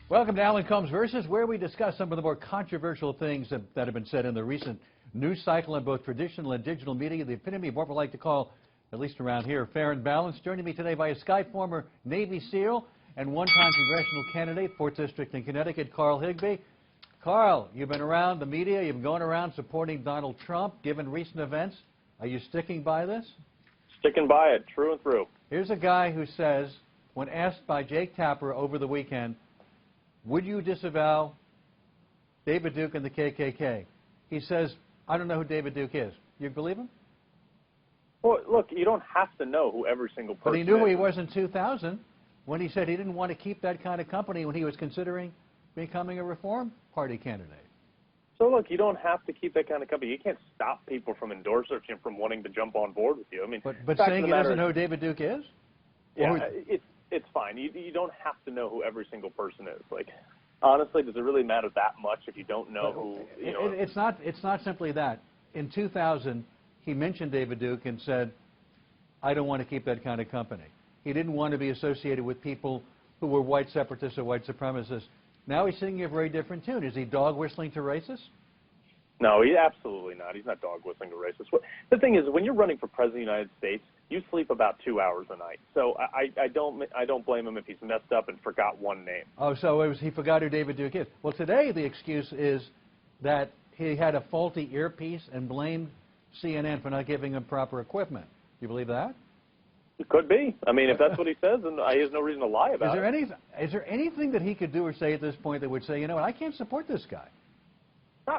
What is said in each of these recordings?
Welcome to Alan Colmes Versus, where we discuss some of the more controversial things that have been said in the recent news cycle in both traditional and digital media, the epitome of what we like to call, at least around here, fair and balanced. Joining me today via Skype, former Navy SEAL and one-time congressional candidate, 4th District in Connecticut, Carl Higbie. Carl, you've been around the media, you've been going around supporting Donald Trump, given recent events. Are you sticking by this? Sticking by it, through and through. Here's a guy who says, when asked by Jake Tapper over the weekend, would you disavow David Duke and the KKK? He says, I don't know who David Duke is. You believe him? Well, look, you don't have to know who every single person is. But he knew who he was in 2000 when he said he didn't want to keep that kind of company when he was considering becoming a Reform Party candidate. So, look, you don't have to keep that kind of company. You can't stop people from endorsing him from wanting to jump on board with you. I mean, but saying he doesn't know who David Duke is? Yeah, it's fine. You don't have to know who every single person is. Like, honestly, does it really matter that much if you don't know who, you know? It's not simply that. In 2000, he mentioned David Duke and said, I don't want to keep that kind of company. He didn't want to be associated with people who were white separatists or white supremacists. Now he's singing a very different tune. Is he dog whistling to racists? No, he absolutely not. He's not dog whistling to racists. The thing is, when you're running for president of the United States, you sleep about 2 hours a night. So I don't blame him if he's messed up and forgot one name. Oh, so he forgot who David Duke is. Well, today the excuse is that he had a faulty earpiece and blamed CNN for not giving him proper equipment. Do you believe that? It could be. I mean, if that's what he says, then he has no reason to lie about it. Is there anything that he could do or say at this point that would say, you know what, I can't support this guy?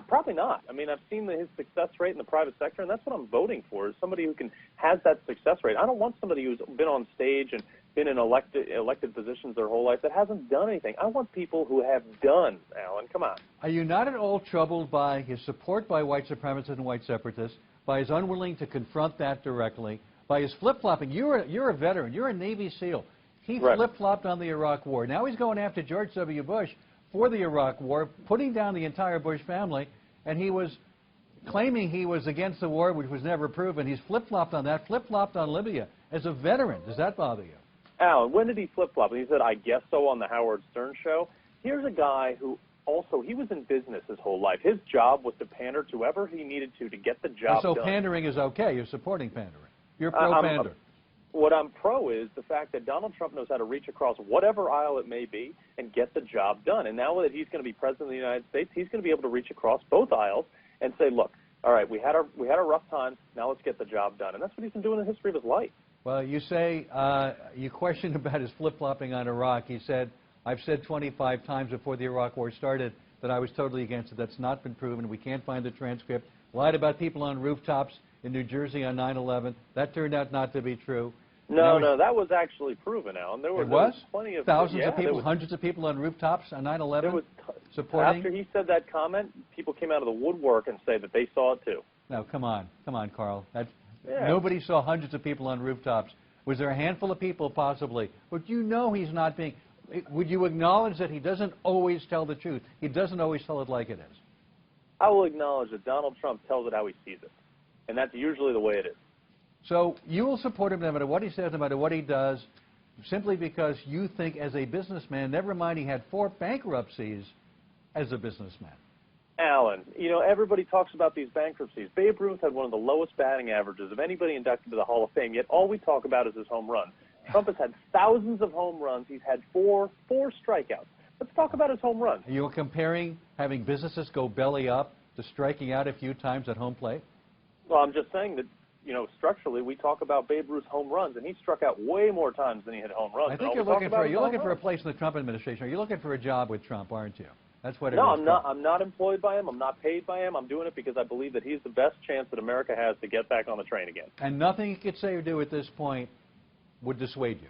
Probably not. I mean, I've seen his success rate in the private sector, and that's what I'm voting for, is somebody who has that success rate. I don't want somebody who's been on stage and been in elected positions their whole life that hasn't done anything. I want people who have done, Alan. Come on. Are you not at all troubled by his support by white supremacists and white separatists, by his unwilling to confront that directly, by his flip-flopping? You're a veteran. You're a Navy SEAL. He flip-flopped on the Iraq War. Now he's going after George W. Bush for the Iraq War, putting down the entire Bush family, and he was claiming he was against the war, which was never proven. He's flip-flopped on that, flip-flopped on Libya. As a veteran, does that bother you? Alan, when did he flip-flop? He said, I guess so, on the Howard Stern show. Here's a guy who also, he was in business his whole life. His job was to pander to whoever he needed to get the job done. So pandering is okay. You're supporting pandering. You're pro-pander. What I'm pro is the fact that Donald Trump knows how to reach across whatever aisle it may be and get the job done. And now that he's going to be president of the United States, he's going to be able to reach across both aisles and say, look, all right, we had our rough times. Now let's get the job done. And that's what he's been doing in the history of his life. Well, you say you questioned about his flip-flopping on Iraq. He said, I've said 25 times before the Iraq War started that I was totally against it. That's not been proven. We can't find the transcript. Lied about people on rooftops in New Jersey on 9/11. That turned out not to be true. No, that was actually proven, Alan. There was plenty of thousands of people, hundreds of people on rooftops on 9/11 supporting. After he said that comment, people came out of the woodwork and say that they saw it too. No, come on, Carl. Nobody saw hundreds of people on rooftops. Was there a handful of people, possibly? But you know he's not being. Would you acknowledge that he doesn't always tell the truth? He doesn't always tell it like it is. I will acknowledge that Donald Trump tells it how he sees it, and that's usually the way it is. So you will support him no matter what he says, no matter what he does, simply because you think as a businessman, never mind he had 4 bankruptcies as a businessman. Alan, you know, everybody talks about these bankruptcies. Babe Ruth had one of the lowest batting averages of anybody inducted to the Hall of Fame, yet all we talk about is his home run. Trump has had thousands of home runs. He's had four strikeouts. Let's talk about his home runs. Are you comparing having businesses go belly up to striking out a few times at home plate? Well, I'm just saying that, you know, structurally, we talk about Babe Ruth's home runs, and he struck out way more times than he hit home runs. I think you're looking for a place in the Trump administration. Are you looking for a job with Trump, aren't you? That's what it is. No, I'm not. I'm not employed by him. I'm not paid by him. I'm doing it because I believe that he's the best chance that America has to get back on the train again. And nothing he could say or do at this point would dissuade you?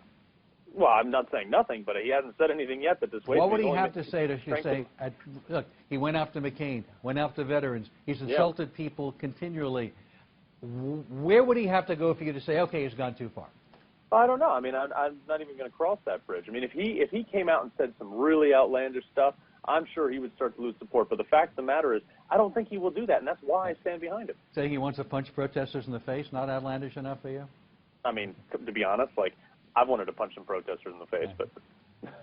Well, I'm not saying nothing, but he hasn't said anything yet that dissuades me. What would he have to say look, he went after McCain, went after veterans. He's insulted people continually. Where would he have to go for you to say, okay, he's gone too far? I don't know. I mean, I'm not even going to cross that bridge. I mean, if he came out and said some really outlandish stuff, I'm sure he would start to lose support. But the fact of the matter is, I don't think he will do that, and that's why I stand behind him. Saying he wants to punch protesters in the face, not outlandish enough for you? I mean, to be honest, like, I've wanted to punch some protesters in the face, but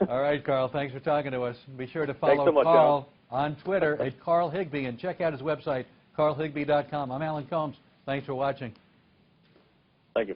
All right, Carl. Thanks for talking to us. Be sure to follow so much, Carl on Twitter at Carl Higbie and check out his website, carlhigbie.com. I'm Alan Colmes. Thanks for watching. Thank you.